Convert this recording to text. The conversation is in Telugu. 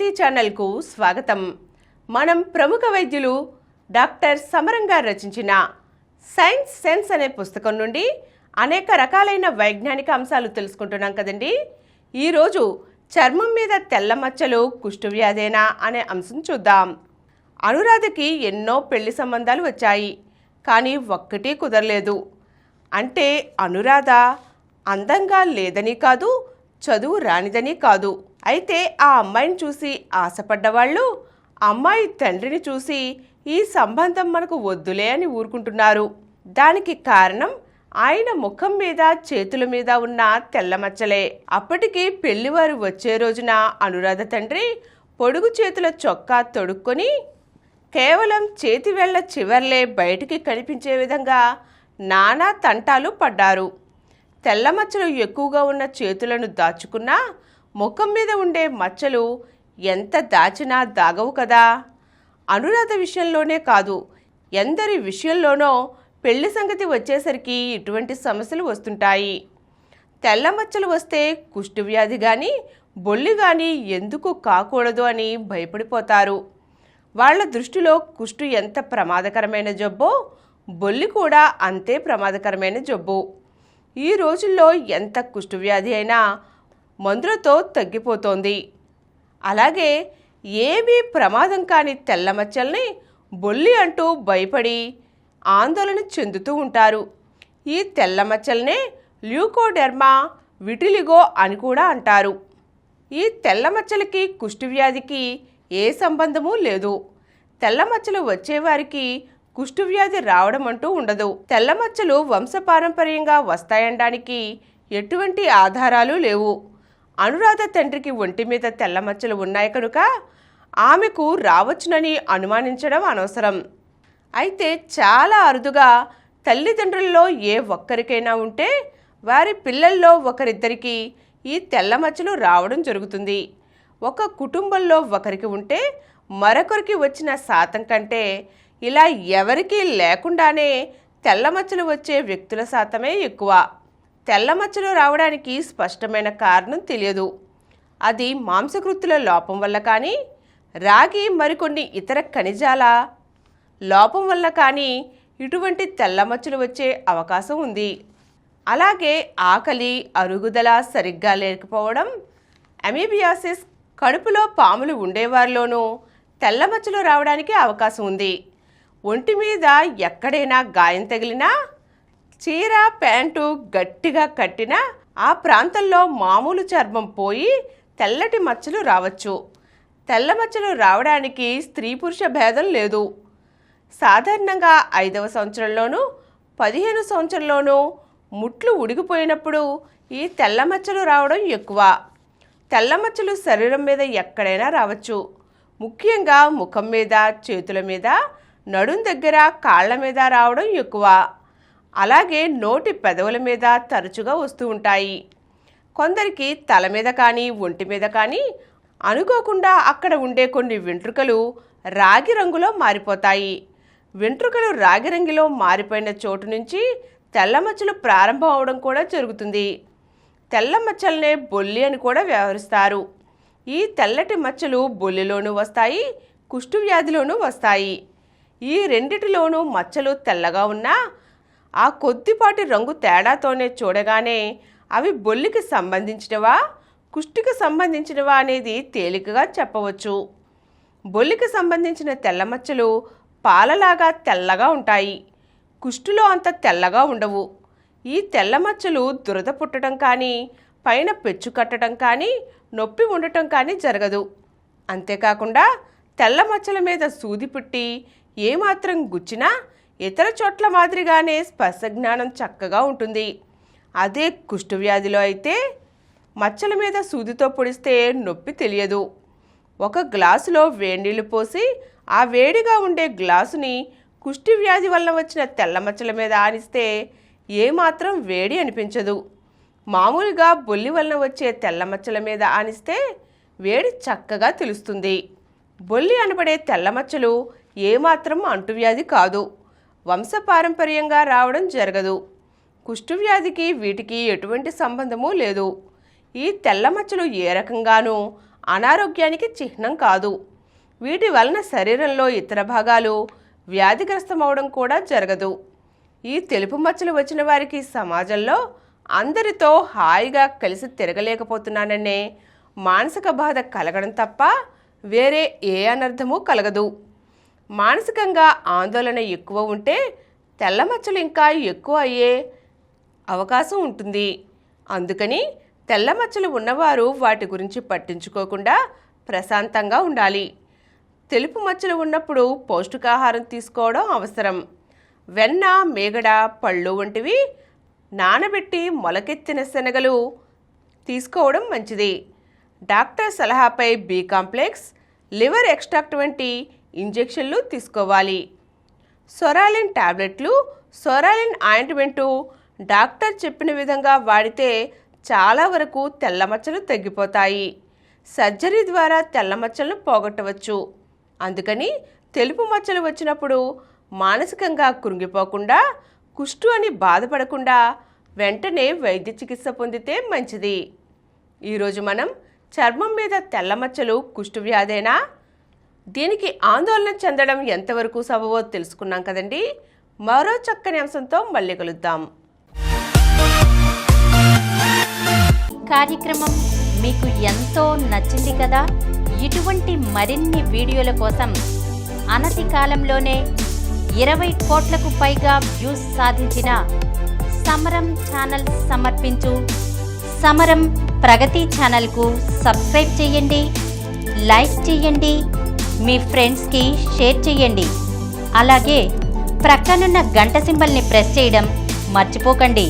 ప్రగతి ఛానల్కు స్వాగతం. మనం ప్రముఖ వైద్యులు డాక్టర్ సమరం గారు రచించిన సైన్స్ సెన్స్ అనే పుస్తకం నుండి అనేక రకాలైన వైజ్ఞానిక అంశాలు తెలుసుకుంటున్నాం కదండి. ఈరోజు చర్మం మీద తెల్ల మచ్చలు కుష్ఠవ్యాధేనా అనే అంశం చూద్దాం. అనురాధకి ఎన్నో పెళ్లి సంబంధాలు వచ్చాయి, కానీ ఒక్కటి కుదరలేదు. అంటే అనురాధ అందంగా లేదని కాదు, చదువు రానిదని కాదు. అయితే ఆ అమ్మాయిని చూసి ఆశపడ్డవాళ్ళు అమ్మాయి తండ్రిని చూసి ఈ సంబంధం మనకు వద్దులే అని ఊరుకుంటున్నారు. దానికి కారణం ఆయన ముఖం మీద చేతుల మీద ఉన్న తెల్లమచ్చలే. అప్పటికి పెళ్లివారు వచ్చే రోజున అనురాధ తండ్రి పొడుగు చేతుల చొక్కా తొడుక్కొని కేవలం చేతి వేళ్ల చివర్లే బయటికి కనిపించే విధంగా నానా తంటాలు పడ్డారు. తెల్లమచ్చలు ఎక్కువగా ఉన్న చేతులను దాచుకున్నా ముఖం మీద ఉండే మచ్చలు ఎంత దాచినా దాగవు కదా. అనురాధ విషయంలోనే కాదు, ఎందరి విషయంలోనో పెళ్లి సంగతి వచ్చేసరికి ఇటువంటి సమస్యలు వస్తుంటాయి. తెల్లమచ్చలు వస్తే కుష్ఠవ్యాధి కానీ బొల్లి కానీ ఎందుకు కాకూడదు అని భయపడిపోతారు. వాళ్ళ దృష్టిలో కుష్టు ఎంత ప్రమాదకరమైన జబ్బో బొల్లి కూడా అంతే ప్రమాదకరమైన జబ్బు. ఈ రోజుల్లో ఎంత కుష్ఠవ్యాధి అయినా మందులతో తగ్గిపోతోంది. అలాగే ఏమీ ప్రమాదం కాని తెల్లమచ్చల్ని బొల్లి అంటూ భయపడి ఆందోళన చెందుతూ ఉంటారు. ఈ తెల్లమచ్చల్నే ల్యూకోడెర్మా విటిలిగో అని కూడా అంటారు. ఈ తెల్లమచ్చలకి కుష్ఠవ్యాధికి ఏ సంబంధమూ లేదు. తెల్లమచ్చలు వచ్చేవారికి కుష్ఠవ్యాధి రావడం అంటూ ఉండదు. తెల్లమచ్చలు వంశపారంపర్యంగా వస్తాయనడానికి ఎటువంటి ఆధారాలు లేవు. అనురాధ తండ్రికి ఒంటి మీద తెల్లమచ్చలు ఉన్నాయి కనుక ఆమెకు రావచ్చునని అనుమానించడం అనవసరం. అయితే చాలా అరుదుగా తల్లిదండ్రుల్లో ఏ ఒక్కరికైనా ఉంటే వారి పిల్లల్లో ఒకరిద్దరికి ఈ తెల్లమచ్చలు రావడం జరుగుతుంది. ఒక కుటుంబంలో ఒకరికి ఉంటే మరొకరికి వచ్చిన శాతం కంటే ఇలా ఎవరికీ లేకుండానే తెల్లమచ్చలు వచ్చే వ్యక్తుల శాతమే ఎక్కువ. తెల్లమచ్చలు రావడానికి స్పష్టమైన కారణం తెలియదు. అది మాంసకృతుల లోపం వల్ల కానీ, రాగి మరికొన్ని ఇతర ఖనిజాల లోపం వల్ల కానీ ఇటువంటి తెల్లమచ్చలు వచ్చే అవకాశం ఉంది. అలాగే ఆకలి, అరుగుదల సరిగ్గా లేకపోవడం, అమీబియాసిస్, కడుపులో పాములు ఉండేవారిలోనూ తెల్లమచ్చలు రావడానికి అవకాశం ఉంది. ఒంటి మీద ఎక్కడైనా గాయం తగిలినా, చీర ప్యాంటు గట్టిగా కట్టినా ఆ ప్రాంతంలో మామూలు చర్మం పోయి తెల్లటి మచ్చలు రావచ్చు. తెల్ల మచ్చలు రావడానికి స్త్రీ పురుష భేదం లేదు. సాధారణంగా 5వ సంవత్సరంలోనూ 15 సంవత్సరంలోనూ ముట్లు ఉడిగిపోయినప్పుడు ఈ తెల్ల మచ్చలు రావడం ఎక్కువ. తెల్ల మచ్చలు శరీరం మీద ఎక్కడైనా రావచ్చు. ముఖ్యంగా ముఖం మీద, చేతుల మీద, నడుం దగ్గర, కాళ్ల మీద రావడం ఎక్కువ. అలాగే నోటి పెదవుల మీద తరచుగా వస్తూ ఉంటాయి. కొందరికి తల మీద కానీ ఒంటి మీద కానీ అనుకోకుండా అక్కడ ఉండే కొన్ని వెంట్రుకలు రాగి రంగులో మారిపోతాయి. వెంట్రుకలు రాగి రంగులో మారిపోయిన చోటు నుంచి తెల్లమచ్చలు ప్రారంభం అవడం కూడా జరుగుతుంది. తెల్ల మచ్చలనే బొల్లి అని కూడా వ్యవహరిస్తారు. ఈ తెల్లటి మచ్చలు బొల్లిలోనూ వస్తాయి, కుష్ఠవ్యాధిలోనూ వస్తాయి. ఈ రెండిటిలోనూ మచ్చలు తెల్లగా ఉన్నా ఆ కొద్దిపాటి రంగు తేడాతోనే చూడగానే అవి బొల్లికి సంబంధించినవా, కుష్టికి సంబంధించినవా అనేది తేలికగా చెప్పవచ్చు. బొల్లికి సంబంధించిన తెల్లమచ్చలు పాలలాగా తెల్లగా ఉంటాయి. కుష్టులో అంత తెల్లగా ఉండవు. ఈ తెల్లమచ్చలు దురద పుట్టడం కానీ, పైన పెచ్చు కట్టడం కానీ, నొప్పి ఉండటం కానీ జరగదు. అంతేకాకుండా తెల్ల మచ్చల మీద సూది పుట్టి ఏమాత్రం గుచ్చినా ఇతర చోట్ల మాదిరిగానే స్పర్శ జ్ఞానం చక్కగా ఉంటుంది. అదే కుష్ఠవ్యాధిలో అయితే మచ్చల మీద సూదితో పొడిస్తే నొప్పి తెలియదు. ఒక గ్లాసులో వేడినీళ్లు పోసి ఆ వేడిగా ఉండే గ్లాసుని కుష్ఠవ్యాధి వల్ల వచ్చిన తెల్ల మచ్చల మీద ఆనిస్తే ఏమాత్రం వేడి అనిపించదు. మామూలుగా బొల్లి వలన వచ్చే తెల్ల మచ్చల మీద ఆనిస్తే వేడి చక్కగా తెలుస్తుంది. బొల్లి అనబడే తెల్లమచ్చలు ఏమాత్రం అంటువ్యాధి కాదు. వంశపారంపర్యంగా రావడం జరగదు. కుష్ఠవ్యాధికి వీటికి ఎటువంటి సంబంధమూ లేదు. ఈ తెల్లమచ్చలు ఏ రకంగానూ అనారోగ్యానికి చిహ్నం కాదు. వీటి వలన శరీరంలో ఇతర భాగాలు వ్యాధిగ్రస్తమవడం కూడా జరగదు. ఈ తెలుపు మచ్చలు వచ్చిన వారికి సమాజంలో అందరితో హాయిగా కలిసి తిరగలేకపోతున్నాననే మానసిక బాధ కలగడం తప్ప వేరే ఏ అనర్థమూ కలగదు. మానసికంగా ఆందోళన ఎక్కువ ఉంటే తెల్ల మచ్చలు ఇంకా ఎక్కువ అయ్యే అవకాశం ఉంటుంది. అందుకని తెల్ల మచ్చలు ఉన్నవారు వాటి గురించి పట్టించుకోకుండా ప్రశాంతంగా ఉండాలి. తెలుపు మచ్చలు ఉన్నప్పుడు పౌష్టికాహారం తీసుకోవడం అవసరం. వెన్న, మేగడ, పళ్ళు వంటివి నానబెట్టి మొలకెత్తిన శనగలు తీసుకోవడం మంచిది. డాక్టర్ సలహాపై బి కాంప్లెక్స్, లివర్ ఎక్స్ట్రాక్ట్ వంటి ఇంజెక్షన్లు తీసుకోవాలి. సొరాలిన్ టాబ్లెట్లు, సొరాలిన్ ఆయింట్మెంటు డాక్టర్ చెప్పిన విధంగా వాడితే చాలా వరకు తెల్ల మచ్చలు తగ్గిపోతాయి. సర్జరీ ద్వారా తెల్ల మచ్చలను పోగొట్టవచ్చు. అందుకని తెలుపు మచ్చలు వచ్చినప్పుడు మానసికంగా కృంగిపోకుండా, కుష్టు అని బాధపడకుండా వెంటనే వైద్య చికిత్స పొందితే మంచిది. ఈరోజు మనం చర్మం మీద తెల్ల మచ్చలు కుష్టు వ్యాధేనా? దీనికి ఆందోళన చెందడం ఎంతవరకు సబబో తెలుసుకున్నాం కదండి. మరో చక్కని అంశంతో మళ్ళీ కలుద్దాం. కార్యక్రమం మీకు ఎంతో నచ్చింది కదా. ఇటువంటి మరిన్ని వీడియోల కోసం అనతి కాలంలోనే 20 కోట్లకు పైగా వ్యూస్ సాధించిన సమరం ఛానల్ సమర్పించు సమరం ప్రగతి ఛానల్కు సబ్స్క్రైబ్ చేయండి, లైక్ చేయండి, మీ ఫ్రెండ్స్కి షేర్ చేయండి. అలాగే ప్రక్కనున్న గంట సింబల్ని ప్రెస్ చేయడం మర్చిపోకండి.